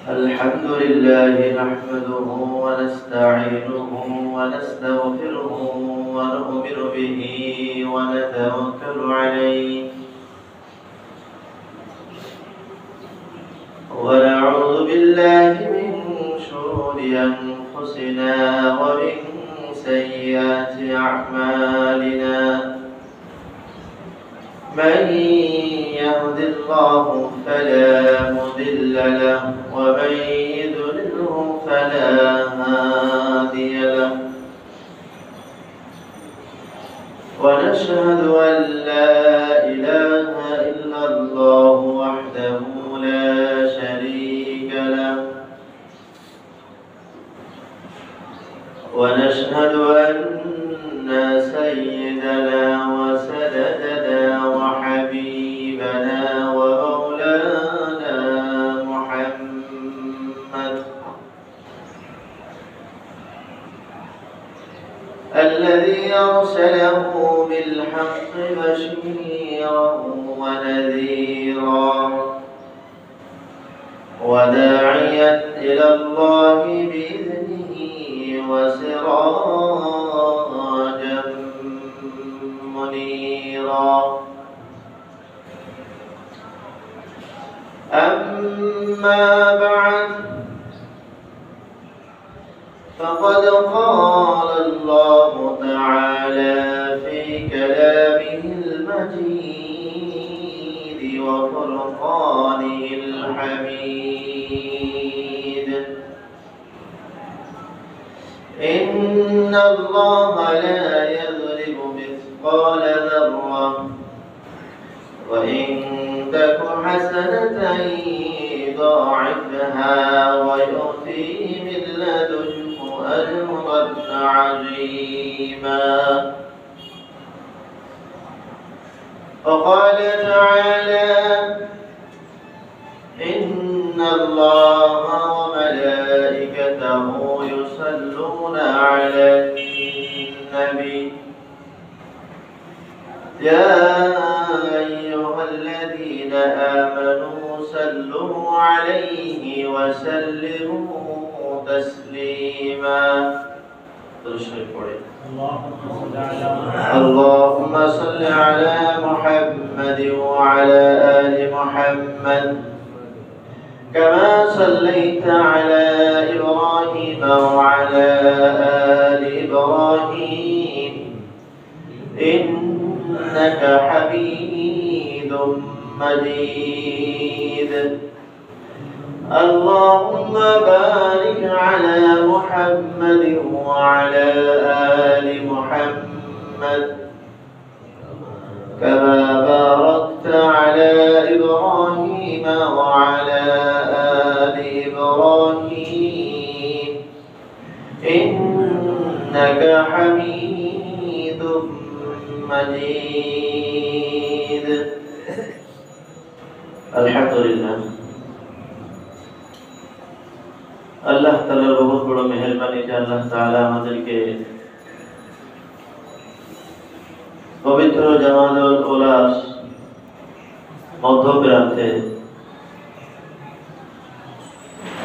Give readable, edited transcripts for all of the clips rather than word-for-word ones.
الحمد لله نحمده ونستعينه ونستغفره ونؤمن به ونتوكل عليه ونعوذ بالله من شرور أنفسنا ومن سيئات أعمالنا من يهد الله فلا مضل له ومن يضلله فلا هادي له ونشهد أن لا إله إلا الله وحده لا شريك له ونشهد أن سيدنا وسندنا وحبيبنا ومولانا محمد الذي أرسله بالحق بشيرا ونذيرا وداعيا إلى الله بإذنه وسراجا منيرا أما بعد فقد قال الله تعالى في كلامه المجيد وفرقانه الحميد إن الله لا يظلم مثقال ذرة وإن تك حسنة يضاعفها ويؤتي من لدنه أجرا عظيما وقال تعالى إن الله وملائكته يصلون على النبي يا أيها الذين آمنوا صلوا عليه وسلموا تسليما اللهم صل على محمد وعلى آل محمد كما صليت على إبراهيم وعلى آل إبراهيم إنك حميد مجيد اللهم بارك على محمد وعلى آل محمد كما باركت على إبراهيم وعلى آل إبراهيم إنك حميد مجيد الحمد لله আল্লাহ তাআলার বহুত বড় মেহেরবানি যে আল্লাহ তাআলা আমাদেরকে পবিত্র জামাতুল উলাস মধ্যপ্রান্তে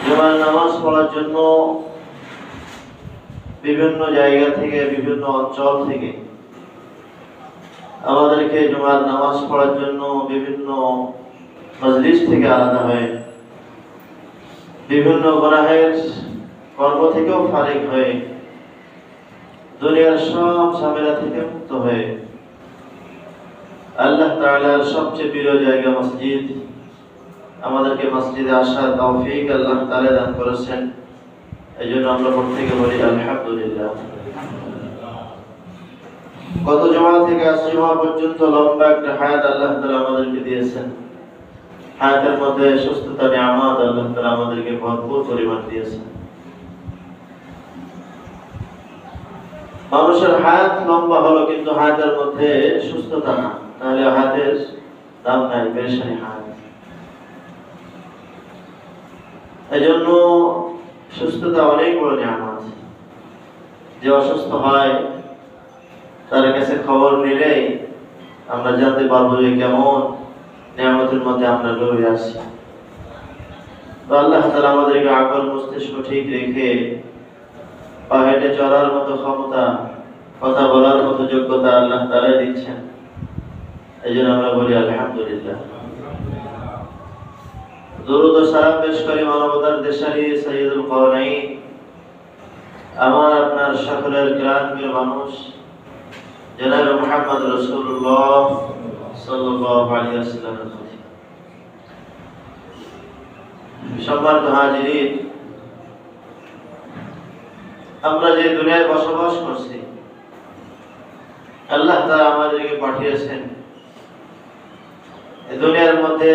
জুমার নামাজ পড়ার জন্য বিভিন্ন জায়গা থেকে বিভিন্ন অঞ্চল থেকে আমাদেরকে জুমার নামাজ পড়ার জন্য বিভিন্ন মজলিস থেকে আলাদা হয়ে বিভিন্ন গুনাহের কর্ম থেকেও ফারিগ হয়ে দুনিয়ার সব ঝামেলা থেকে মুক্ত হয়ে আল্লাহ তাআলার সবচেয়ে প্রিয় জায়গা মসজিদ আমাদেরকে মসজিদে আসার তৌফিক আল্লাহ তাআলা দান করেছেন এইজন্য আমরা প্রত্যেকে বলি আলহামদুলিল্লাহ গত জুমা থেকে আজ জুমা পর্যন্ত লম্বা একটা হায়াত আল্লাহ তাআলা আমাদেরকে দিয়েছেন হায়াতের মধ্যে সুস্থতা নিয়ামত আল্লাহ তাআলা আমাদেরকে ভরপুর পরিমাণ দিয়েছেন মানুষের হায়াত লম্বা হলো কিন্তু হায়াতের মধ্যে সুস্থতা না তাহলে হায়াতের দাম নাই পেরেশানি হায়াত এজন্য সুস্থতা অনেক বড় নিয়ামত যে অসুস্থ হয় তার কাছে খবর নিলেই আমরা জানতে পারবো যে কেমন নিয়ামতের মধ্যে আমরা ডুবে আছি তো আল্লাহ তাআলা আমাদেরকে আকল মস্তিষ্ক ঠিক রেখে পা হেঁটে চলার মতো ক্ষমতা, কথা বলার মতো যোগ্যতা আল্লাহ তাআলাই দিচ্ছেন। এই জন্য আমরা বলি আলহামদুলিল্লাহ। দরুদ ও সালাম পেশ করি মানবতার দেশারি সাইয়্যিদুল কাওনাইন, আমার আপনার সকলের গ্রামের মানুষ জনাব মুহাম্মদ রাসূলুল্লাহ সাল্লাল্লাহু আলাইহি ওয়াসাল্লামের প্রতি। সম্মানিত হাজিরিন, আমরা যে দুনিয়ায় বসবাস করছি, আল্লাহ তাআলা আমাদেরকে পাঠিয়েছেন এই দুনিয়ার মধ্যে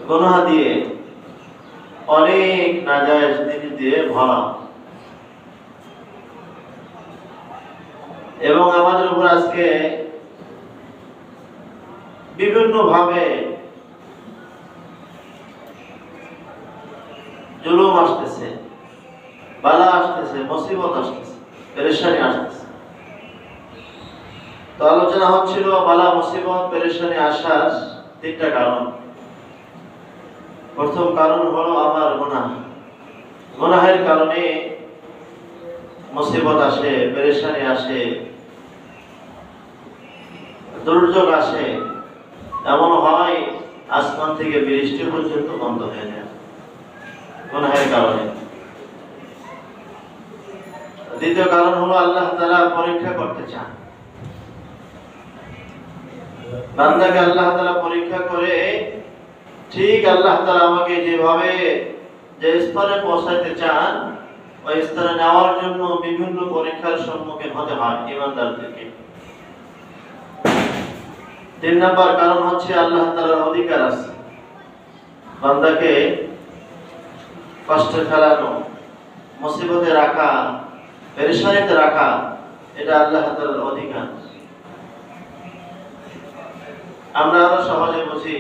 গুনাহ দিয়ে, অনেক নাজায়েজ জিনিস দিয়ে ভরা, এবং আমাদের উপর আজকে বিভিন্ন ভাবে জুলুম আসতেছে, বালা আসতেছে, মুসিবত আসতেছে, পেরেশানি আসতেছে। তো আলোচনা হচ্ছিল বালা মুসিবত পেরেশানি আসার তিনটা কারণ। প্রথম কারণ হলো আমার গুনাহ। গুনাহের কারণে মুসিবত আসে, পেরেশানি আসে, দুর্যোগ আসে, এমন হয় আসমান থেকে বৃষ্টি পর্যন্ত বন্ধ হয়ে যায় গুনাহের কারণে। দ্বিতীয় কারণ হলো আল্লাহ তাআলা পরীক্ষা করতে চান। বান্দাকে আল্লাহ তাআলা পরীক্ষা করে, ঠিক আল্লাহ তাআলা আমাকে যেভাবে যে স্তরে পৌঁছাতে চান ওই স্তরে নেওয়ার জন্য বিভিন্ন পরীক্ষার সম্মুখীন হতে হয় ঈমানদারদেরকে। তিন নম্বর কারণ হচ্ছে আল্লাহ তাআলার অধিকার আছে বান্দাকে কষ্টে ফেলানো, মুসিবতে রাখা, পেরেশানিতে রাখা, এটা আল্লাহ তাআলার অধিকার। আমরা আরো সহজে বুঝি,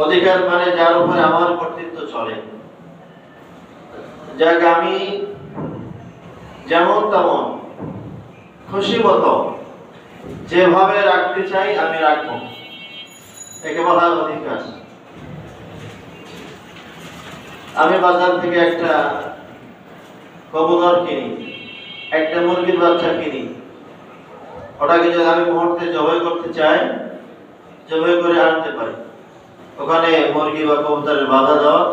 অধিকার মানে যার উপরে আমার কর্তৃত্ব চলে, যাকে আমি যেমন তেমন খুশি মতো যেভাবে রাখতে চাই আমি রাখবো, একে বলা অধিকার। আমি বাজার থেকে একটা কবুতর কিনি, একটা মুরগির বাচ্চা কিনি, ওটাকে যদি আমি মুহূর্তে জবাই করতে চাই, জবাই করে আনতে পারি। ওখানে মুরগি বা কবুতরের বাধা দেওয়ার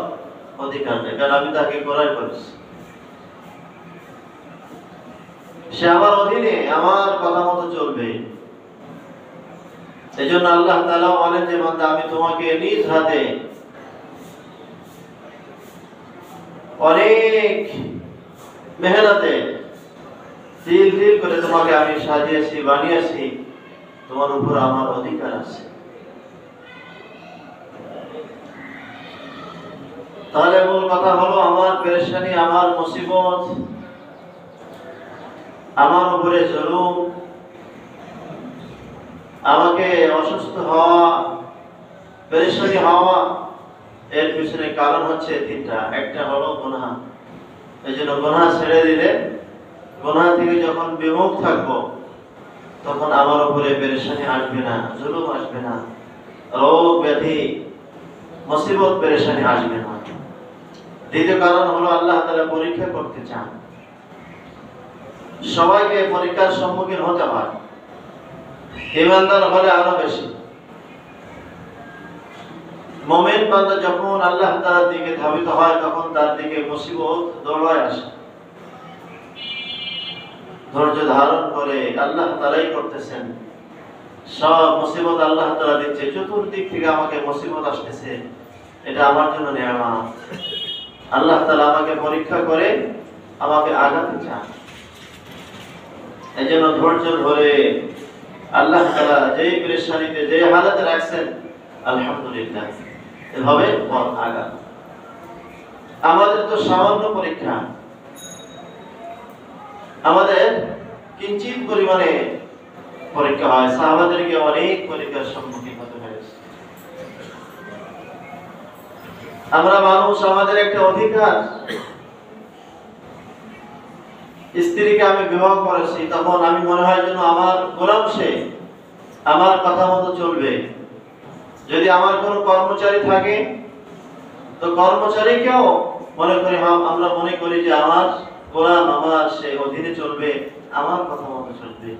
অধিকার নেই, কারণ আমি তাকে ক্রয় করেছি। সে আমার অধীনে, আমার কথা মতো চলবে। এই জন্য আল্লাহ তাআলা বলেন যে বান্দা আমি তোমাকে নিজ হাতে অনেক মেহনতে তিল তিল করে তোমাকে আমি সাজিয়েছি, বানিয়েছি, তোমার উপর আমার অধিকার আছে। তাহলে মূল কথা হলো আমার পেরেশানি, আমার মুসিবত, আমার উপরে জুলুম, আমাকে অসুস্থ হওয়া, পেরেশানি হওয়া, এর পিছনে কারণ হচ্ছে তিনটা। একটা হলো গুনাহ। এই জন্য গুনাহ ছেড়ে দিলে, গুনাহ থেকে যখন বিমুখ থাকবো, তখন আমার উপরে পেরেশানি আসবে না, জুলুম আসবে না, রোগ ব্যাধি, মুসিবত পেরেশানি আসবে না। দ্বিতীয় কারণ হলো আল্লাহ তাআলা পরীক্ষা করতে চান। সবাইকে পরীক্ষার সম্মুখীন হতে হয়, ঈমানদার হলে আরো বেশি। মুমিন বান্দা যখন আল্লাহ তাআলার দিকে ধাবিত হয়, তখন তার দিকে মুসিবত দৌড়ায় আসে। ধৈর্য ধারণ করে আল্লাহ তাআলাই করতেছেন, সব মুসিবত আল্লাহ তাআলা দিচ্ছে, চতুর্দিক থেকে আমাকে মুসিবত আসতেছে, এটা আমার জন্য নিয়ামত। আল্লাহ তাআলা আমাকে পরীক্ষা করে আমাকে আগাতে চান। এই জন্য ধৈর্য ধরে আল্লাহ তাআলা যেই পেরেশানিতে, যে হালাতে রাখছেন, আলহামদুলিল্লাহ, এভাবে পথ আগা। আমাদের তো সামান্য পরীক্ষা, আমাদের কিঞ্চিত পরিমাণে পরীক্ষা হয়, সাহাবাদেরকে অনেক পরীক্ষার সম্মুখীন হতে হয়েছে। আমরা মানুষ, আমাদের একটা অধিকার। স্ত্রীকে আমি বিবাহ করেছি, তখন আমি মনে হয় যেন আমার গোলাম সে, আমার কথা মতো চলবে, যদি আমার কোনো কর্মচারী থাকে, তো কর্মচারীকেও মনে করি, আমরা মনে করি যে আমার গোলাম, আমার সে অধীনে চলবে, আমার কথা মতো চলবে,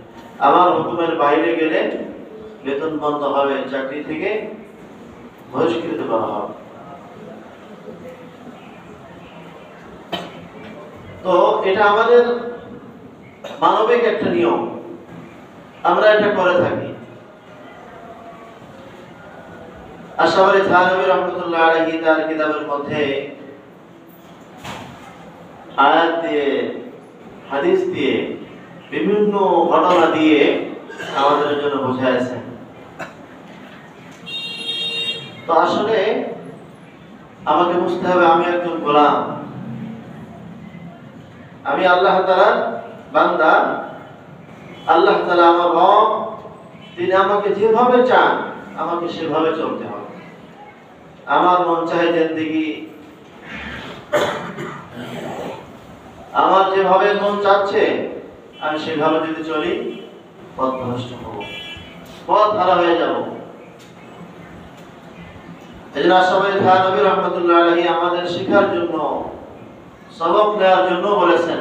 আমার হুকুমের বাইরে গেলে বেতন বন্ধ হবে, চাকরি থেকে বহিষ্কৃত করা হবে। তো এটা আমাদের মানবিক একটা নিয়ম, আমরা এটা করে থাকি। আশরাফ থানভী রাহমাতুল্লাহ আলাইহি তার কিতাবের মধ্যে আয়াত দিয়ে, হাদিস দিয়ে, বিভিন্ন ঘটনা দিয়ে আমাদের জন্য বোঝাইছেন। তো আসলে আমাকে বুঝতে হবে আমি একজন গোলাম, আমি আল্লাহ তাআলার বান্দা। আল্লাহ তাআলা আমার রব, তিনি আমাকে যেভাবে চান আমাকে সেভাবে চলতে হবে। আমার মন চাহে জিন্দেগি, আমার যেভাবে মন চাচ্ছে আমি সেভাবে যদি চলি, পথভ্রষ্ট হব, পথ হারা হয়ে যাব। এজন্য আশরাফ থানভী রাহমাতুল্লাহ আলাইহি আমাদের শিক্ষার জন্য, সবক নেওয়ার জন্য বলেছেন।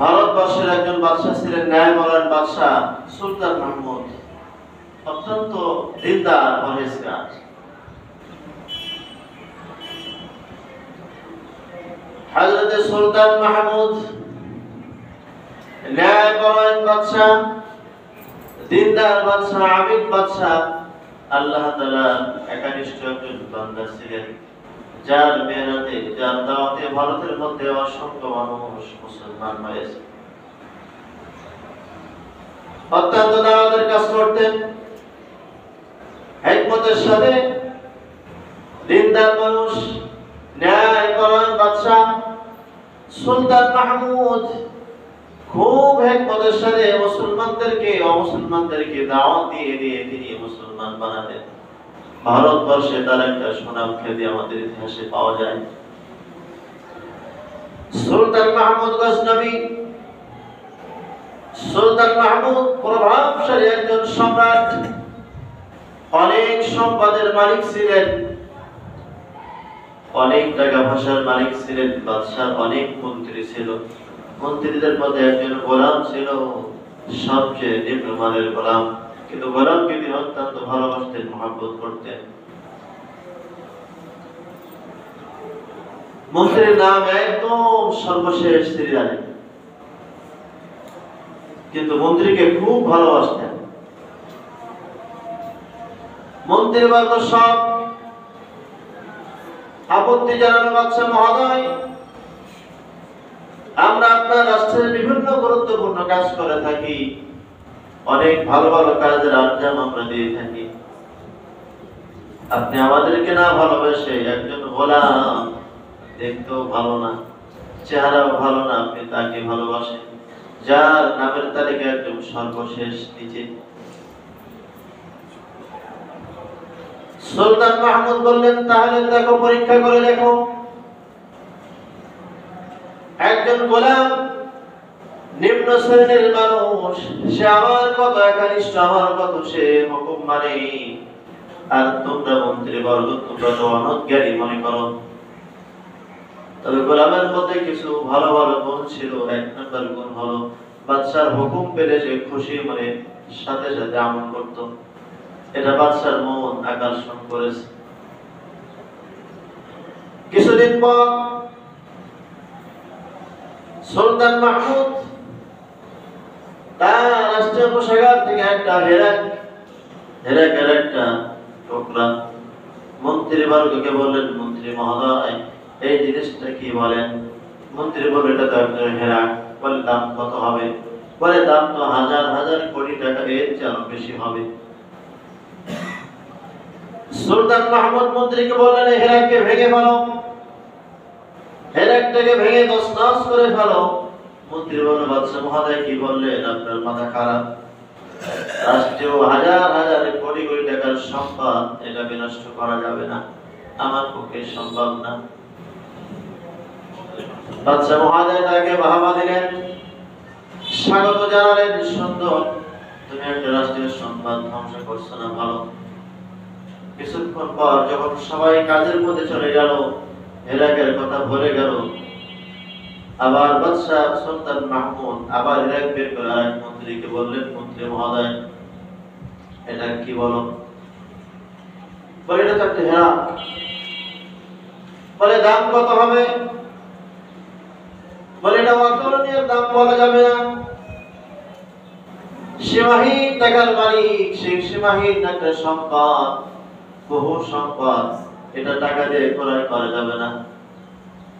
ভারতবর্ষের একজন বাদশা ছিলেন, ন্যায়পরায়ণ বাদশা সুলতান মাহমুদ, অত্যন্ত দিনদার, পরহেজগার। হযরত সুলতান মাহমুদ ন্যায়পরায়ণ বাদশা, দিনদার বাদশা, আবিদ বাদশা, আল্লাহ তাআলা একনিষ্ঠ একজন বান্দা ছিলেন, যার মেহনতে, যার দাওয়াতে ভারতের মধ্যে অসংখ্য মানুষ মুসলমান হয়েছে। অত্যন্ত দাওয়াতের কাজ করতেন, হিকমতের সাথে। দিনদার মানুষ, ন্যায়পরায়ণ বাদশা সুলতান মাহমুদ খুব হিকমতের সাথে মুসলমানদেরকে, অমুসলমানদেরকে দাওয়াত দিয়ে দিয়ে তিনি মুসলমান বানাতেন। ভারতবর্ষে তার একটা সুনাম খ্যাতি আমাদের ইতিহাসে পাওয়া যায়। সুলতান মাহমুদ গজনবী, সুলতান মাহমুদ প্রভাবশালী একজন সম্রাট, অনেক সম্পদের মালিক ছিলেন, অনেক টাকা পয়সার মালিক ছিলেন। বাদশার অনেক মন্ত্রী ছিল, মন্ত্রীদের মধ্যে একজন গোলাম ছিল, সবচেয়ে নিম্নমানের গোলাম, কিন্তু গোলামকে তিনি অত্যন্ত ভালোবাসতেন, মহব্বত করতেন। মন্ত্রীর নাম একদম সর্বশেষ সিরিয়ালে, কিন্তু মন্ত্রীকে খুব ভালোবাসতেন। মন্ত্রীবর্গ সব আপত্তি জানানো, বাদশা মহোদয়, আমরা আপনার রাষ্ট্রের বিভিন্ন গুরুত্বপূর্ণ কাজ করে থাকি, অনেক ভালো ভালো কাজের আঞ্জাম আমরা দিয়ে থাকি, আপনি আমাদেরকে না ভালোবেসে একজন গোলাম, দেখতেও ভালো না, চেহারাও ভালো না, আপনি তাকে ভালোবাসেন, যার নামের তালিকা একদম সর্বশেষ নিচে। সুলতান মাহমুদ বললেন, তাহলে দেখো, পরীক্ষা করে দেখো, একজন গোলাম, নিম্ন শ্রেণীর মানুষ, সে আমার কত একনিষ্ঠ, আমার কত সে হুকুম মানে, আর তোমরা মন্ত্রীবর্গ, তোমরা তো অনজ্ঞানী মনে করো। তবে গোলামের মধ্যে কিছু ভালো ভালো গুণ ছিল। এক নম্বর গুণ হলো, বাদশার হুকুম পেলে সে খুশি মনে সাথে সাথে আমল করত। এটা বাদশার মন আকর্ষণ করেছে। কিছুদিন পর সুলতান মাহমুদ তার রাষ্ট্রীয় কোষাগার থেকে একটা হেরাকের একটা টুকরা মন্ত্রীবর্গকে বললেন, মন্ত্রী মহোদয়, এই জিনিসটা কি বলেন? মন্ত্রী বলে, এটা তো একজন হেরাক। বলে, দাম কত হবে? বলে, দাম তো হাজার হাজার কোটি টাকা, এর চেয়ে বেশি হবে। সুলতান মাহমুদ মন্ত্রীকে বললেন, হেরাককে ভেঙে ফেলো, হেরাকটাকে ভেঙে তছনছ করে ফেলো। মন্ত্রী বলল, বাদশা মহোদয়, কি বললেন? আপনার মাথা খারাপ? রাষ্ট্রীয় হাজার হাজার কোটি কোটি টাকার সম্পদ, এটা বিনষ্ট করা যাবে না, আমার পক্ষে সম্ভব না। বাদশা মহোদয় তাকে বাহবা দিলেন, স্বাগত জানালেন, সুন্দর তুমি একটা রাষ্ট্রীয় সম্পদ ধ্বংস করছো না, ভালো। কিছুক্ষণ পর যখন সবাই কাজের মধ্যে চলে গেল, হেরাকের কথা ভুলে গেল, আবার বাদশাহ সুলতান মাহমুদ আবার হেরাক বের করে আরেক মন্ত্রীকে বললেন, মন্ত্রী মহোদয়, এটা কি বলো? বলে এটা তো একটা হেরা। বলে দাম কত হবে? বলে এটা অতুলনীয় দাম, বলা যাবে না। সীমাহীন টাকার মালিক, সেই সীমাহীন একটা সম্পদ, বহু সম্পদ, এটা টাকা দিয়ে ক্রয় করা যাবে না।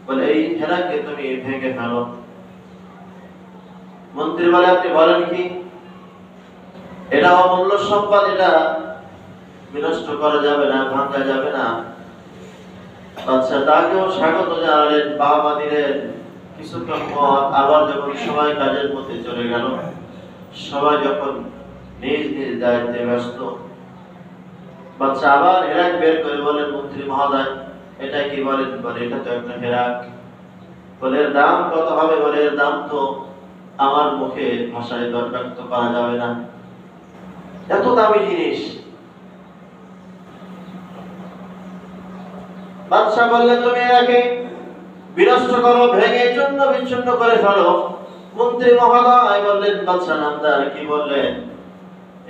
বলে এই হেরাকে তুমি ভেঙে ফেলো। মন্ত্রী বলে, আপনি বলেন কি? এটা অমূল্য সম্পদ, এটা বিনষ্ট করা যাবে না, ভাঙা যাবে না। আচ্ছা, তাকেও স্বাগত জানালেন, বাবা দিলেন। কিছুক্ষণ পর আবার যখন সবাই কাজের মধ্যে চলে গেল, সবাই যখন নিজ নিজ দায়িত্বে ব্যস্ত, বাচ্চা আবার হেরাক বের করে বলেন, মন্ত্রী মহোদয়, এটা কি বলেন? বলে এটা তো একটা হেরাক। বলে এর দাম কত হবে? বলে এর দাম তো আমার মুখে ভাষায় ব্যক্ত করা যাবে না, এত দামি জিনিস। বাদশা বললেন, তুমি এটাকে বিনষ্ট করো, ভেঙে চূর্ণ বিচ্ছিন্ন করে ফেলো। মন্ত্রী মহোদয় বললেন, বাদশা নামদার কি বললেন?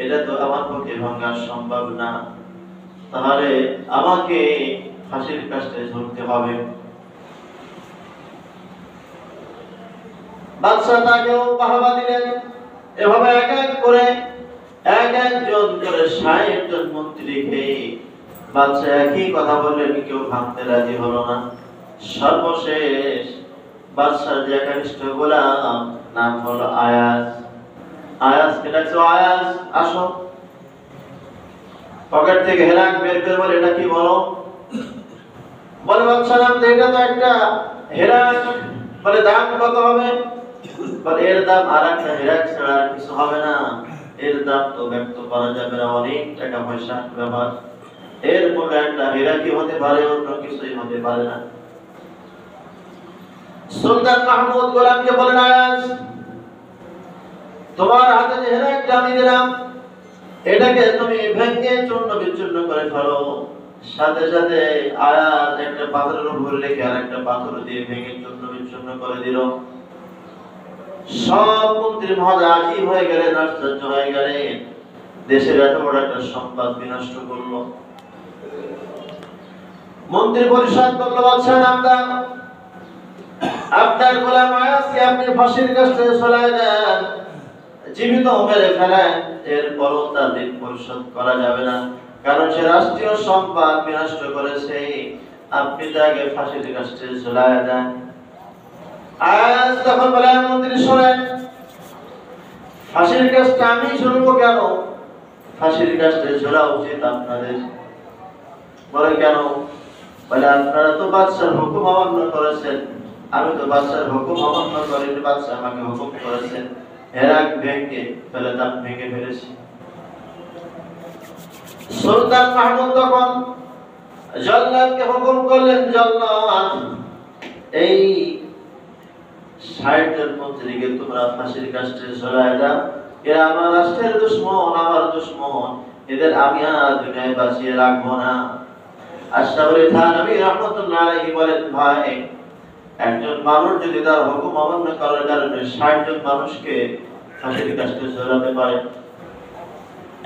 এটা তো আমার পক্ষে ভাঙা সম্ভব না, তাহলে আমাকে ফাঁসির কাস্টে ঝুলতে হবে। বাদশা তাকেও বাহবা দিলেন। এভাবে এক এক করে, এক একজন করে ৬০ জন মন্ত্রীকে বাদশা একই কথা বললেন, কেউ ভাঙতে রাজি হলো না। সর্বশেষ বাদশার যে একনিষ্ঠ গোলাম, নাম হলো আয়াজ। আয়াজকে ডাকছে, আয়াজ আসো। পকেট থেকে হেরাক বের করে বলে, এটা কি বলো? বলে বাদশা নাম, এটা তো একটা হেরাক। বলে দাম কত হবে? বলে এর দাম আর একটা হেরাক ছাড়া আর কিছু হবে না, এর দাম তো ব্যক্ত করা যাবে না, অনেক টাকা পয়সা ব্যাপার। এর মূল্য একটা হেরাকি হতে পারে, অন্য কিছুই হতে পারে না। সুলতান মাহমুদ গোলামকে বলেন, আয়াজ, তোমার হাতে যে হেরাকটা আমি দিলাম, এটাকে তুমি ভেঙে চূর্ণ বিচূর্ণ করে ফেলো। সাথে সাথে আয়াজ একটা পাথরের উপর রেখে আর একটা পাথর দিয়ে ভেঙে চূর্ণ বিচূর্ণ করে দিল। সব মন্ত্রী মহোদয় আজীব হয়ে গেলেন, আশ্চর্য হয়ে গেলেন, দেশের এত বড় একটা সম্পদ বিনষ্ট করলো। মন্ত্রী পরিষদ বলল, বাদশা নামদার, আপনার গোলাম আয়াজকে আপনি ফাঁসির কাস্টে ঝুলায় দেন, জীবিত মেরে ফেলেন, এরপরও তার ঋণ পরিশোধ করা যাবে না, কারণ সে রাষ্ট্রীয় সম্পদ বিনষ্ট করেছে। আপনি তাকে ফাঁসির কাস্টে ঝুলায় দেন। আয়াজ তখন বলেন, মন্ত্রী শোনেন, ফাঁসির কাস্টে আমি ঝুলবো কেন? ফাঁসির কাস্টে ঝোলা উচিত আপনাদের। বলে কেন? বলে আপনারা তো বাদশার হুকুম অমান্য করেছেন। আমি তো বাদশার হুকুম অমান্য করিনি, বাদশা আমাকে হুকুম করেছেন হেরাক ভেঙে ফেলে, দাম ভেঙে ফেলেছি। সুলতান মাহমুদ তখন জল্লাদকে হুকুম করলেন, জল্লাদ, এই ৬০ জন মন্ত্রীকে তোমরা ফাঁসির কাস্টে ঝোলায় দাও। এরা আমার রাষ্ট্রের দুশমন, আমার দুশমন, এদের আমি আর দুনিয়ায় বাঁচিয়ে রাখবো না। আশরাফ আলী থানভী রাহমাতুল্লাহ আলাইহি বলেন, ভাই, একজন মানুষ যদি তার হুকুম অমান্য করার কারণে ৬০ জন মানুষকে ফাঁসির কাস্টে ঝোলাতে পারে,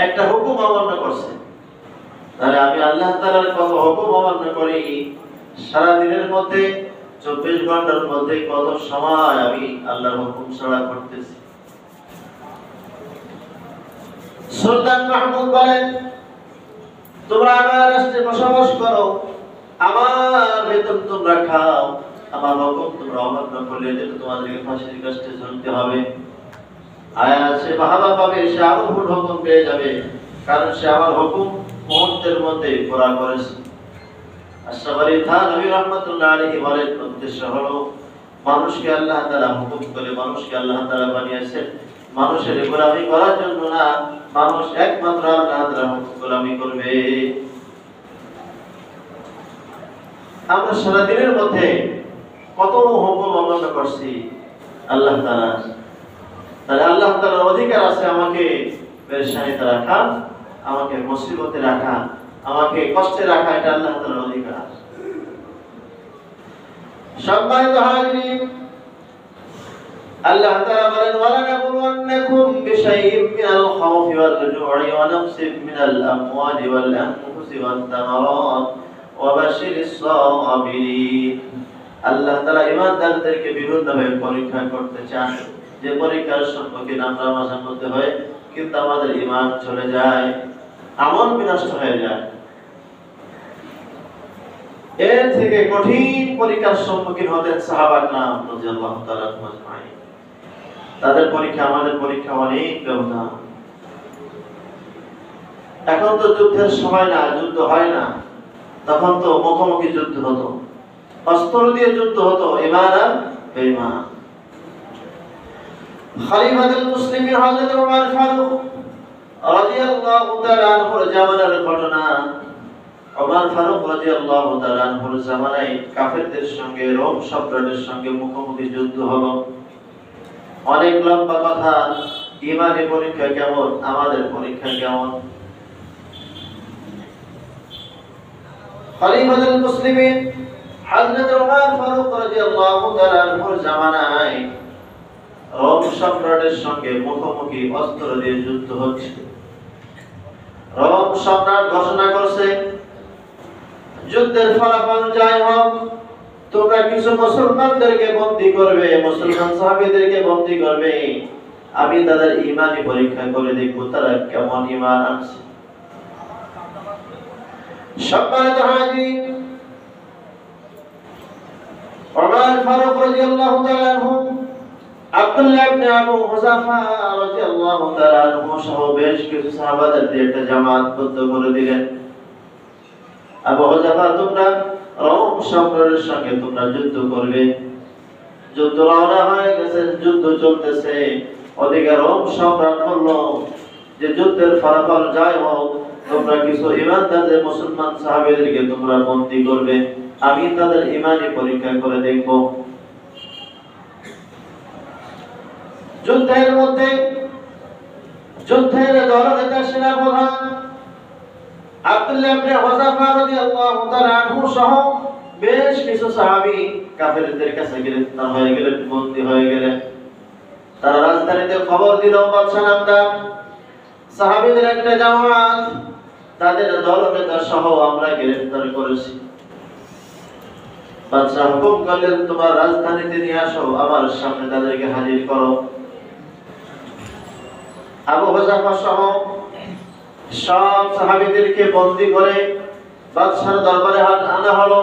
একটা হুকুম অমান্য করছে, তাহলে আমি আল্লাহ তাআলার কত হুকুম অমান্য করি? সারা দিনের মধ্যে ২৪ ঘন্টার মধ্যে কত সময় আমি আল্লাহর হুকুম ছাড়া করতেছি। সুলতান মাহমুদ বলেন, তোমরা আমার রাষ্ট্রে বসবাস করো, আমার বেতন তোমরা খাও, আমার হুকুম তোমরা অমান্য করলে যেটা তোমাদেরকে ফাঁসির কাস্টে ঝুলতে হবে। আয়াজ সে বাহাবা পাবে, সে আরো ভুল হুকুম পেয়ে যাবে, কারণ সে আমার হুকুম মুহূর্তের মধ্যে পুরা করেছে। আশরাফ আলী থানভী রাহমাতুল্লাহ আলাইহি বলেন, উদ্দেশ্য হলো মানুষকে আল্লাহ তাআলা হুকুম করে, মানুষকে আল্লাহ তাআলা বানিয়েছেন মানুষের গোলামি করার জন্য না, মানুষ একমাত্র আল্লাহ তাআলার হুকুম গোলামি করবে। আমরা সারা দিনের মধ্যে কত হুকুম অমান্য করছি আল্লাহ তাআলা, তাহলে আল্লাহ তাআলার অধিকার আছে আমাকে পেরেশানিতে রাখা, আমাকে মুসিবতে রাখা, আমাকে কষ্টে রাখা, এটা আল্লাহ তাআলার অধিকার। সম্মানিত হাজিরিন, আল্লাহ তাআলা বলেন ওয়ালানাবলুওয়ান্নাকুম বিশাইইম মিনাল খাউফি ওয়াল জু'i ওয়া নাকসিম মিনাল আমওয়ালি ওয়াল আনফুসি ওয়াত তামারাত ওয়া বাশশিরিস সাবিরিন। আল্লাহ তাআলা ঈমানদারদেরকে বিভিন্নভাবে পরীক্ষা করতে চান, যে পরীক্ষার সম্মুখীন আমরা মাঝে মধ্যে হয়, কিন্তু আমাদের ঈমান চলে যায়, আমল বিনষ্ট হয়ে যায়। এর থেকে কঠিন পরীক্ষার সম্মুখীন হতেন সাহাবা کرام রাদিয়াল্লাহু তাআলা আজমাইন। তাদের পরীক্ষা আমাদের পরীক্ষা অনেক ব্যবধান। এখন তো যুদ্ধের সময় না, যুদ্ধ হয় না, তখন তো মুখোমুখি যুদ্ধ হতো, অস্ত্র দিয়ে যুদ্ধ হতো, ঈমান আর বেঈমান। খলিফাতুল মুসলিমিন হযরত ওমর ফারুক রাদিয়াল্লাহু তাআলা আনহুর জামানার ঘটনা। ওমর ফারুক রাদিয়াল্লাহু তাআলা আনহুর জামানায় কাফেরদের সঙ্গে, রোম সম্রাটের সঙ্গে মুখোমুখি যুদ্ধ হলো। অনেক লম্বা কথা। ঈমানের পরীক্ষা কেমন, আমাদের পরীক্ষা কেমন? খলিফাতুল মুসলিমিন হযরত ওমর ফারুক রাদিয়াল্লাহু তাআলা আনহুর জামানায় রোম সম্রাটের সঙ্গে মুখোমুখি অস্ত্র দিয়ে যুদ্ধ হচ্ছে। রোম সম্রাট ঘোষণা করছে, যুদ্ধের ফলাফল যাই হোক, তোমরা কিছু মুসলমানদেরকে বন্দী করবে, মুসলমান সাহাবীদেরকে বন্দী করবে, আমি তাদের ঈমানি পরীক্ষা করে দেখব তারা কেমন ঈমান আনছে। সম্মানিত হাজির, ওমর ফারুক রাদিয়াল্লাহু তাআলা আনহু আব্দুল্লাহ ইবনে আবু হুযাফা রাদিয়াল্লাহু তাআলা আনহু সহ বেশ কিছু সাহাবাদের দিয়ে একটা জামাতবদ্ধ করে দিলেন। আবু হুযাফা, তোমরা রোম সম্রাটের সঙ্গে তোমরা যুদ্ধ করবে। যুদ্ধ রওনা হয়ে গেছে, যুদ্ধ চলতেছে। ওদিকে রোম সম্রাট বলল যে যুদ্ধের ফলাফল যাই হোক, তোমরা কিছু ঈমানদার মুসলমান সাহাবীদেরকে তোমরা বন্দী করবে, আমি তাদের ঈমানি পরীক্ষা করে দেখব। যুদ্ধের মধ্যে যুদ্ধের দলনেতা সেনাপ্রধান আব্দুল্লাহ ইবনে হুযাফা রাদিয়াল্লাহু তাআলা আনহু সহ বেশ কিছু সাহাবী কাফেরদের কাছে গ্রেফতার হয়ে গেলেন, বন্দী হয়ে গেলেন। তারা রাজধানীতে খবর দিল, বাদশা নামদার সাহাবীদের একটা জামাত তাদের দলনেতা সহ আমরা গ্রেফতার করেছি। বাদশা হুকুম করলেন, তোমার রাজধানীতে নিয়ে আসো, আমার সামনে তাদেরকে হাজির করো। আবু হুযাফা সহ সব সাহাবীদেরকে বন্দী করে বাদশার দরবারে আনা হলো।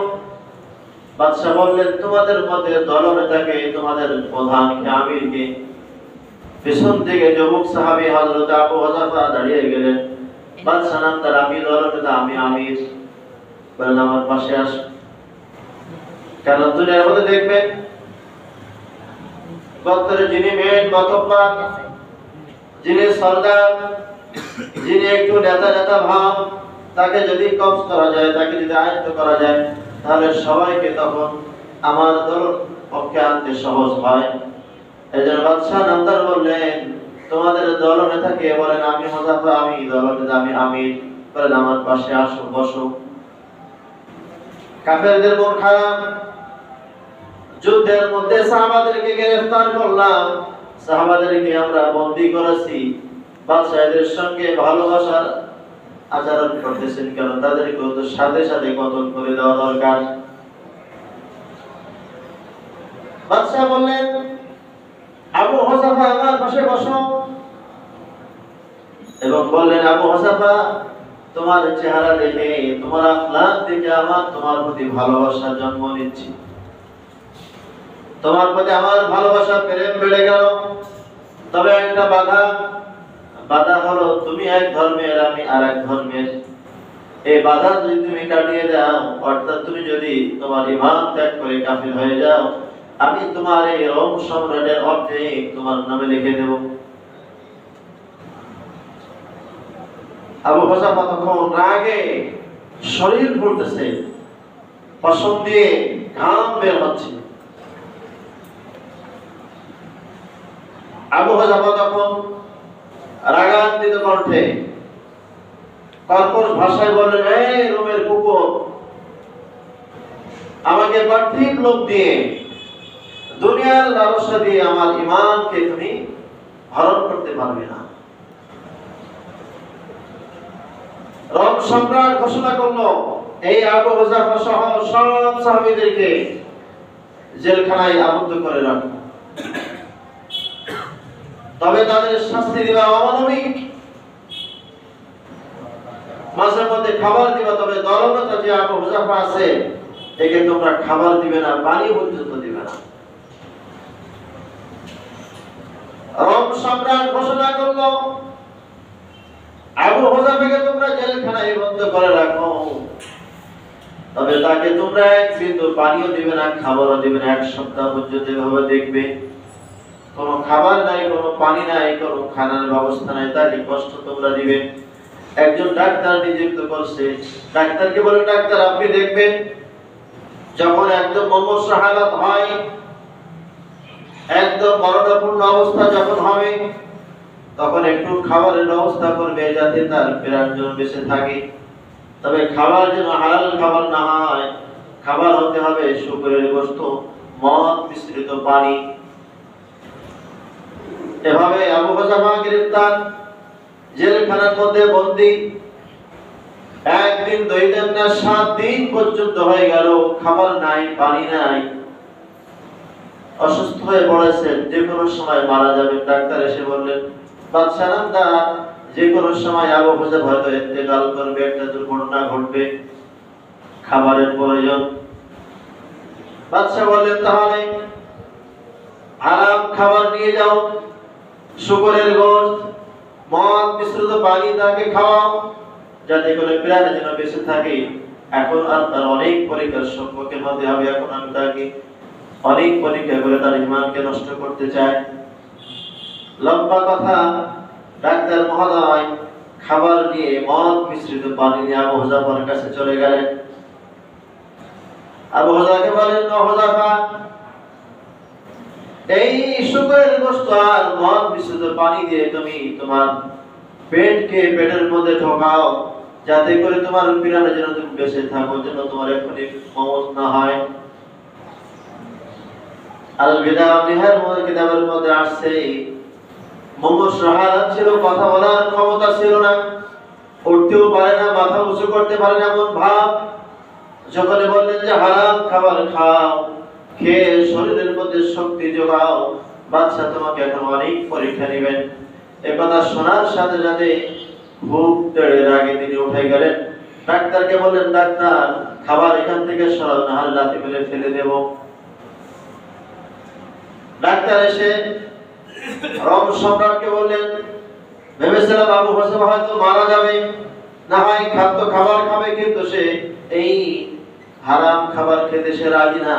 বাদশা বললেন, তোমাদের মধ্যে দলনেতাকে, তোমাদের প্রধানকে, আমিরকে? পিছন থেকে যুবক সাহাবী হযরত আবু হুযাফা দাঁড়িয়ে গেলেন। বাদশা নামদার, আমি দলনেতা, আমি আমির। বলেন, আমার পাশে আসো। কারণ দুনিয়ার মধ্যে দেখবেন, বক্তরে যিনি মেন মাতব্বর, যিনি সরদার, যিনি একটু নেতা নেতা ভাব, তাকে যদি কবজ করা যায়, তাকে যদি আয়ত্ত করা যায়, তাহলে সবাইকে তখন আমার দল পক্ষে আনতে সহজ হয়। এজন্য বাদশা নামদার বললেন, তোমাদের দল নেতাকে? বলেন, আমি হুযাফা, আমি দল নেতা, আমি আমির। বলেন, আমার পাশে আসো, বসো। কাফেরদের মন খারাপ। যুদ্ধের মধ্যে সাহাবাদেরকে গ্রেফতার করলাম, সাহাবাদেরকে আমরা বন্দী করেছি। বাদশা এদের সঙ্গে ভালোবাসার আচরণ করতেছেন কেন? তাদেরকে তো সাথে সাথে কতল করে দেওয়া দরকার। বাদশা বললেন, আবু হুযাফা, আমার পাশে বসো। এবং বললেন, আবু হুযাফা, তোমার চেহারা দেখে, তোমার আখলাক দেখে আমার তোমার প্রতি ভালোবাসা জন্ম নিচ্ছে। তোমার প্রতি আমার ভালোবাসা, প্রেম বেড়ে গেল। তবে একটা বাধা হলো, তুমি এক ধর্মের, আমি আরেক ধর্মের। এই বাধা যদি তুমি কাটিয়ে দাও, অর্থাৎ তুমি যদি তোমার ঈমান ত্যাগ করে কাফির হয়ে যাও, আমি তোমার এই রোম সম্রাটের অর্ধেক তোমার নামে লিখে দেব। আবু হুযাফা তখন রাগে শরীর ফুলতেছে, পশম দিয়ে ঘাম বের হচ্ছে। আবু হুযাফা তখন রাগান্বিত কণ্ঠে কর্কশ ভাষায় বললেন, এই রোমের কুকুর, আমাকে পার্থিব লোভ দিয়ে, দুনিয়ার লালসা দিয়ে আমার ঈমানকে তুমি হরণ করতে পারবে না। রোম সম্রাট ঘোষণা করলো, এই আবু হুযাফা সহ সব সাহাবীদেরকে জেলখানায় আবদ্ধ করে রাখো, তবে তাদের শাস্তি দিবা অমানবিক, মাঝে মধ্যে খাবার দিবা, তবে দলগত যে আবু হুযাফা আছে একে তোমরা খাবার দিবে না, পানি পর্যন্ত দিবে না। রোম সম্রাট ঘোষণা করলো, আবু হুযাফাকে তোমরা জেলখানায় বন্ধ করে রাখো, তবে তাকে তোমরা এক বিন্দু পানিও দিবে না, খাবারও দিবে না। 1 সপ্তাহ পর্যন্ত এভাবে দেখবে, কোনো খাবার নাই, কোনো পানি নাই, কোনো খানার ব্যবস্থা নাই, তাকে কষ্ট তোমরা দিবে। একজন ডাক্তার নিযুক্ত করছে, ডাক্তারকে বলে, ডাক্তার আপনি দেখবেন, যখন একদম মুমূর্ষ হালাত হয়, একদম মরণাপন্ন অবস্থা যখন হবে, তখন একটু খাবারের ব্যবস্থা করবে যাতে তার প্রাণ যেন বেঁচে থাকে। তবে খাবার যেন হালাল খাবার না হয়, খাবার হতে হবে শুকরের গোশত, মদ মিশ্রিত পানি। এভাবে আবু হুযাফা গ্রেফতার, জেলখানার মধ্যে বন্দী। 1 দিন 2 দিন না 7 দিন পর্যন্ত হয়ে গেল, খাবার নাই, পানি নাই, অসুস্থ হয়ে পড়েছেন, যে কোনো সময় মারা যাবেন। ডাক্তার এসে বললেন, বাদশাহ নামদার, যে কোনো সময় আবু হুযাফা হয়তো ইন্তেকাল করবে, একটা দুর্ঘটনা ঘটবে, খাবারের প্রয়োজন। বাদশাহ বললেন, তাহলে হারাম খাবার নিয়ে যাও, শুকরের গোশত, মদ মিশ্রিত পানি তাকে খাওয়াও, যাতে করে প্রাণ যেন বেঁচে থাকে। এখন আর তার অনেক পরীক্ষার সম্মুখীন হতে হবে, এখন আমি তাকে অনেক পরীক্ষা করে তার ঈমানকে নষ্ট করতে চাই। লম্বা কথা, ডাক্তার মহোদয় খাবার নিয়ে, মদ মিশ্রিত পানি নিয়ে আবু হুযাফার কাছে চলে গেলেন। আবু হুযাফাকে বলেন, ও হুযাফা, এই শুকরের গোশত আর মদ মিশ্রিত পানি দিয়ে তুমি তোমার পেটকে পেটের মধ্যে ঢোকাও, যাতে করে তোমার প্রাণে যেন তুমি বেঁচে থাকো, যেন তোমার এখনই মওত না হয়। আল বিদা ওয়ান নিহায়ার কিতাবের মধ্যে আসছে, মুমূর্ষ হালাত ছিল, কথা বলার ক্ষমতা ছিল না, উঠতেও পারে না, মাথা উঁচু করতে পারে না, এমন ভাব। যখন বললেন যে হারাম খাবার খাও, খেয়ে শরীরের মধ্যে শক্তি যোগাও, বাদশা তোমাকে এখন অনেক পরীক্ষা নেবেন। এই কথা শোনার সাথে সাথে খুব তেড়ের আগে তিনি উঠে গেলেন। ডাক্তারকে বললেন, ডাক্তার খাবার এখান থেকে সরাও, না হলে লাথি মেরে ফেলে দেব। ডাক্তার এসে রোম সম্রাটকে বললেন, ভেবেছিলাম আবু হুযাফা হয়তো মারা যাবে, না হয় খাদ্য খাবার খাবে, কিন্তু সে এই হারাম খাবার খেতে সে রাজি না।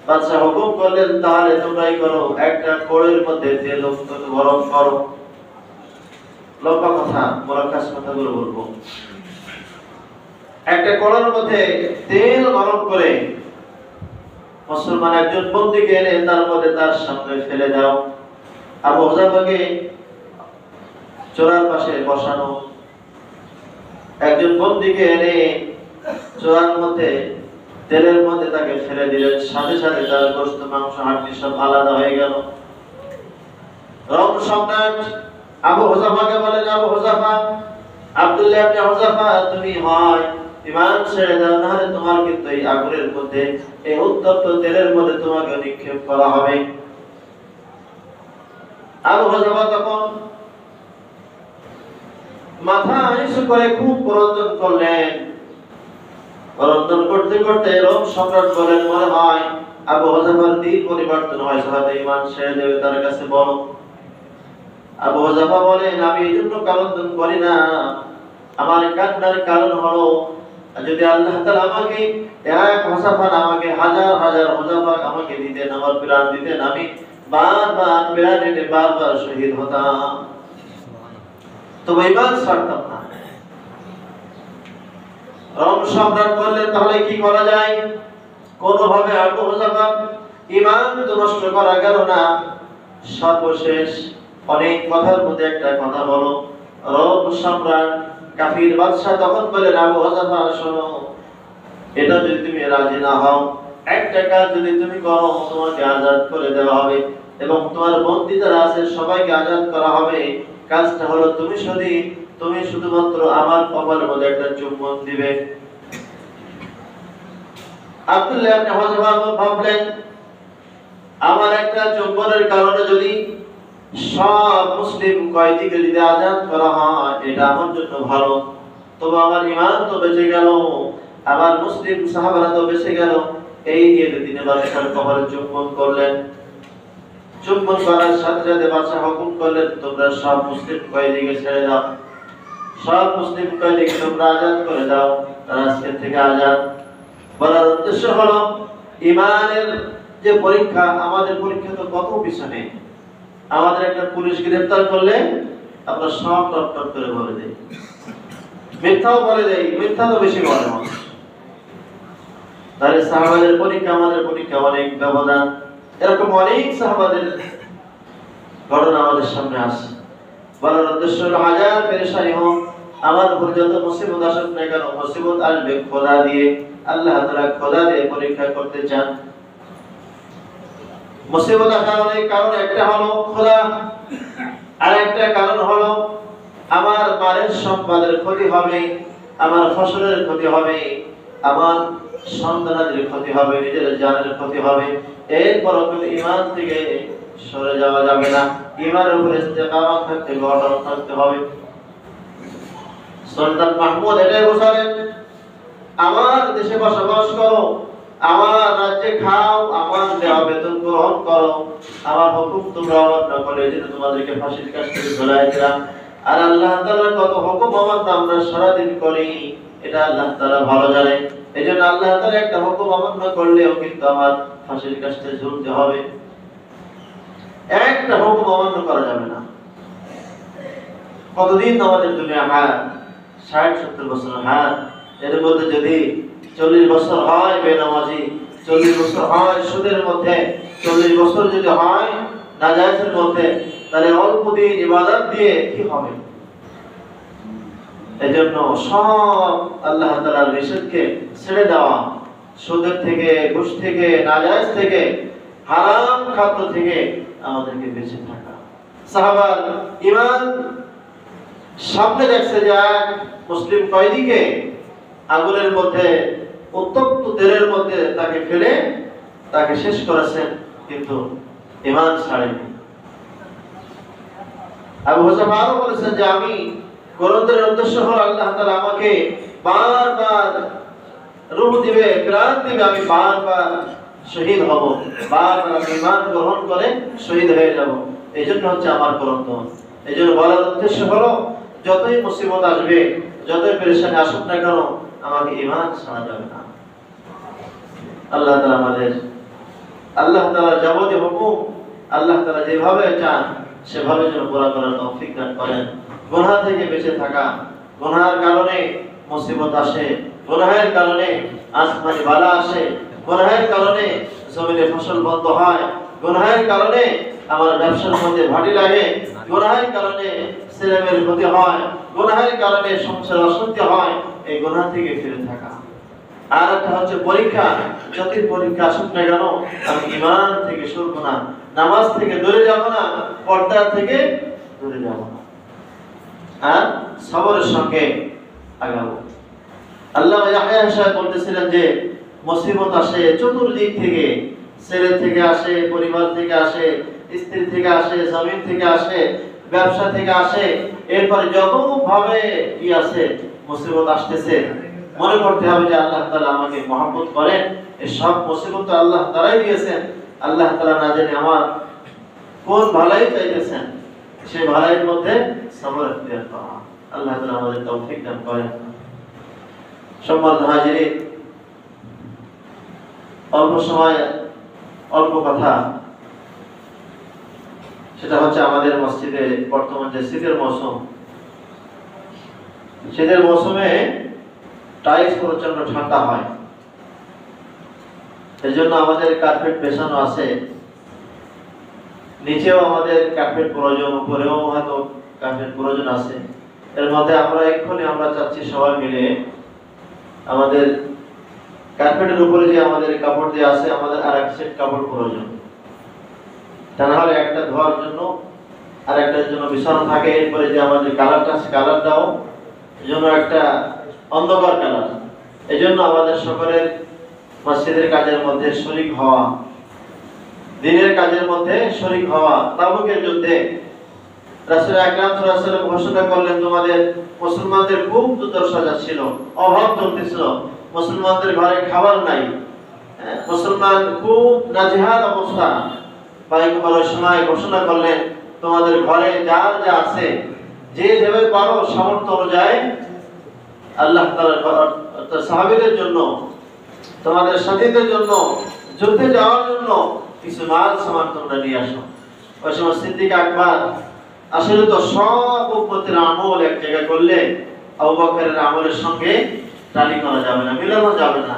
বাদশা হুকুম করলেন, তাহলে তোমরাই করো, একটা কড়ের মধ্যে তেল গরম করো। লম্বা কথা, মোলাক্কাস কথাগুলো বলবো। একটা কড়ার মধ্যে তেল গরম করে মুসলমান একজন বন্দীকে এনে তার মধ্যে তার সামনে ফেলে দাও। আবু হুযাফাকে চোরার পাশে বসানো, একজন বন্দীকে এনে চোরার মধ্যে তেলের মধ্যে তাকে ফেলে দিলেন, সাথে সাথে তার গোশত, মাংস, হাড়ি সব আলাদা হয়ে গেল। রোম সম্রাট আবু হুযাফাকে বলেন, আবু হুযাফা, আব্দুল্লাহ ইবনে হুযাফা, তুমি হয় ঈমান ছেড়ে দাও, না হলে তোমার কিন্তু এই আগুনের মধ্যে, এই উত্তপ্ত তেলের মধ্যে তোমাকে নিক্ষেপ করা হবে। আবু হুযাফা তখন মাথা নিচু করে খুব ক্রন্দন করলেন। ক্রন্দন করতে করতে রোম সম্রাট বলেন, মনে হয় আবু হুযাফার দিন পরিবর্তন হয়েছে, হয়তো ঈমান ছেড়ে দেবে, তার কাছে বলো। আবু হুযাফা বলেন, আমি এই জন্য ক্রন্দন করি না, আমার কান্নার কারণ হলো, যদি আল্লাহ তাআলা আমাকে এক হুযাফা না, আমাকে হাজার হাজার হুযাফা আমাকে দিতেন, আমার প্রাণ দিতেন, আমি বারবার প্রাণ এনে বারবার শহীদ হতাম, তবে ঈমান ছাড়তাম না। রোম সম্রাট বললেন, তাহলে কি করা যায়? কোনোভাবে আবু হুযাফা ঈমান তো নষ্ট করা গেল না। সর্বশেষ অনেক কথার মধ্যে একটা কথা বলো। রব সম্রাট কাফির বাদশা তখন বলে, আবু হুযায়ফা শোনো, এটা যদি তুমি রাজি না হও, একটা কাজ যদি তুমি করো, তোমাকে আজাদ করে দেওয়া হবে এবং তোমার বন্দী যারা আছে সবাইকে আজাদ করা হবে। কাজটা হলো তুমি শুধুমাত্র আমার কপালের মধ্যে একটা চুম্বন দিবে। আব্দুল্লাহ ইবনে হুযায়ফা ভাবলেন, আমার একটা চুম্বনের কারণে যদি সব মুসলিম কয়েদিকে যদি আজাদ করা হয়, এটা আমার জন্য ভালো। তবে আমার ঈমান তো বেঁচে গেল, আমার মুসলিম সাহাবারা তো বেঁচে গেল। এই নিয়ে তিনি বাদশার কপালে চুম্বন করলেন। চুম্বন করার সাথে সাথে বাদশা হুকুম করলেন, তোমরা সব মুসলিম কয়েদিকে ছেড়ে দাও, সব মুসলিম কয়েদিকে তোমরা আজাদ করে দাও। তারা আজকে থেকে আজাদ। বলার উদ্দেশ্য হলো, ঈমানের যে পরীক্ষা, আমাদের পরীক্ষা তো কত পিছনে। আমাদের একটা পুলিশ গ্রেফতার করলে আমরা সব টপ টপ করে বলে দেই, মিথ্যাও বলে দেই, মিথ্যা তো বেশি বলে মানুষ। তাহলে সাহাবাদের পরীক্ষা আমাদের পরীক্ষা অনেক ব্যবধান। এরকম অনেক সাহাবাদের ঘটনা আমাদের সামনে আসে। বলার উদ্দেশ্য হলো, হাজার পেরেশানি হোক, আমার উপর যত মুসিবত আসুক না কেন, মুসিবত আসবে খোদা দিয়ে। আল্লাহ তাআলা খোদা দিয়ে পরীক্ষা করতে চান। মুসিবত আসার অনেক কারণ, একটা হলো খোদা, আর একটা কারণ হলো আমার মালের সম্পদের ক্ষতি হবে, আমার ফসলের ক্ষতি হবে, আমার সন্তানাদের ক্ষতি হবে, নিজের জানের ক্ষতি হবে। এরপরও কিন্তু ঈমান থেকে সরে যাওয়া যাবে না। ঈমানের উপরে ইস্তেকামত থাকতে হবে, অটল থাকতে হবে। সুলতান মাহমুদ এটাই বোঝালেন, আমার দেশে বসবাস করো, আমার রাজ্যে খাও, আমার দেওয়া বেতন গ্রহণ করো, আমার হুকুম তোমরা অমান্য করে এই জন্য তোমাদেরকে ফাঁসির কাছ থেকে ঝুলাই দিলাম। আর আল্লাহ তাআলার কত হুকুম অমান্য আমরা সারাদিন করি, এটা আল্লাহ তাআলা ভালো জানে। এই জন্য আল্লাহ তাআলা একটা হুকুম অমান্য করলেও কিন্তু আমার ফাঁসির কাছ থেকে ঝুলতে হবে। একটা হুকুম অমান্য করা যাবে না। কতদিন আমাদের দুনিয়া হায়াত, 60-70 বছর হায়াত। এর মধ্যে যদি 40 বছর হয় বেনামাজি, 40 বছর হয় সুদের মধ্যে, 40 বছর যদি হয় নাজায়েজের মধ্যে, তাহলে অল্প দিন ইবাদত দিয়ে কি হবে? এজন্য সব আল্লাহ তাআলার নিষেধকে ছেড়ে দেওয়া, সুদের থেকে, ঘুষ থেকে, নাজায়েজ থেকে, হারাম খাদ্য থেকে আমাদেরকে বেঁচে থাকা। সাহাবার ঈমান সামনে দেখছে যে এক মুসলিম কয়েদিকে আগুনের মধ্যে, উত্তপ্ত তেলের মধ্যে তাকে ফেলে তাকে শেষ করেছেন, কিন্তু ঈমান ছাড়েনি। আবু হুযায়ফা আরো বলেছেন যে আমি গোলন্দের উদ্দেশ্য হলো আল্লাহ তাআলা আমাকে বারবার রূহ দিবে, প্রাণ দিবে, আমি বারবার শহীদ হব, বারবার আমি ঈমান গ্রহণ করে শহীদ হয়ে যাব। এই জন্য হচ্ছে আমার গ্রন্থ। এই জন্য বলার উদ্দেশ্য হলো, যতই মুসিবত আসবে, যতই পেরেশানি আসুক না কেন, আমাকে ঈমান ছাড়া যাবে না। আল্লাহ তাআলা আমাদের, আল্লাহ তাআলা যাবতীয় হুকুম আল্লাহ তাআলা যেভাবে চান সেভাবে যেন পুরা করার তৌফিক দান করেন। গুনাহ থেকে বেঁচে থাকা, গুনাহের কারণে মুসিবত আসে, গুনাহের কারণে আসমানি বালা আসে, গুনাহের কারণে জমিনে ফসল বন্ধ হয়, গুনাহের কারণে আমার ব্যবসার মধ্যে ভাটি লাগে, গুনাহের কারণে ছেলেমেয়ের ক্ষতি হয়, গুনাহের কারণে সংসারে অশান্তি হয়। এই গুনাহ থেকে ফিরে থাকা। আর একটা হচ্ছে পরীক্ষা, যতই পরীক্ষা আসুক না কেন, আমি ঈমান থেকে সরব না, নামাজ থেকে দূরে যাব না, পর্দা থেকে দূরে যাব না, আর সবরের সঙ্গে আগাবো। আল্লামা ইয়াহইয়া সাহেব বলতেছিলেন যে মুসিবত আসে চতুর্দিক থেকে, ছেলে থেকে আসে, পরিবার থেকে আসে, স্ত্রী থেকে আসে, জমিন থেকে আসে, ব্যবসা থেকে আসে। এরপরে যত ভাবে কি আছে মুসিবত আসতেছে, মনে করতে হবে যে আল্লাহ তাআলা আমাকে মহব্বত করেন। এই সব মুসিবত তো আল্লাহ তাআলাই দিয়েছেন। আল্লাহ তাআলা না জানি আমার কোন ভালাই চাইতেছেন, সেই ভালাইয়ের মধ্যে সবর ইখতিয়ার করা। আল্লাহ তাআলা আমাদের তৌফিক দান করেন। সম্মানিত হাজিরিন, অল্প সময় অল্প কথা, সেটা হচ্ছে আমাদের মসজিদে বর্তমান যে শীতের মৌসুম, শীতের মৌসুমে টাইলস প্রচন্ড ঠান্ডা হয়। এর জন্য আমাদের কার্পেট বেছানো আছে, নিচেও আমাদের কার্পেট প্রয়োজন, উপরেও হয়তো কার্পেট প্রয়োজন আছে। এর মধ্যে আমরা চাচ্ছি সবাই মিলে আমাদের কার্পেটের উপরে যে আমাদের কাপড় দেওয়া আছে, আমাদের আর এক সেট কাপড় প্রয়োজন। তা না হলে একটা ধোয়ার জন্য আর একটার জন্য বিছানো থাকে। এরপরে যে আমাদের কালারটা আছে, কালারটাও যেন একটা অন্ধকার কালার। এই জন্য আমাদের সকলের মসজিদের কাজের মধ্যে শরীক হওয়া, দিনের কাজের মধ্যে শরীক হওয়া। তাবুকের যুদ্ধে রাসূল আকরাম সাল্লাল্লাহু আলাইহি ওয়াসাল্লাম ঘোষণা করলেন, তোমাদের মুসলমানদের খুব দুর্দশা যাচ্ছিল, অভাব চলতেছিল, মুসলমানদের ঘরে খাবার নাই, মুসলমান খুব নাজেহাল অবস্থা। পয়গম্বর ওই সময় ঘোষণা করলেন, তোমাদের ঘরে যা যা আছে, যে যেভাবে পারো সামর্থ্য অনুযায়ী আল্লাহ তাআলার সাহাবীদের জন্য, তোমাদের সাথীদের জন্য, যুদ্ধে যাওয়ার জন্য কিছু মাল সামান তোমরা নিয়ে আসো। ওই সময় সিদ্দিক আকবর, আসলে তো সব উম্মতের আমল এক জায়গায় করলে আবু বকরের আমলের সঙ্গে টালি করা যাবে না, মিলানো যাবে না।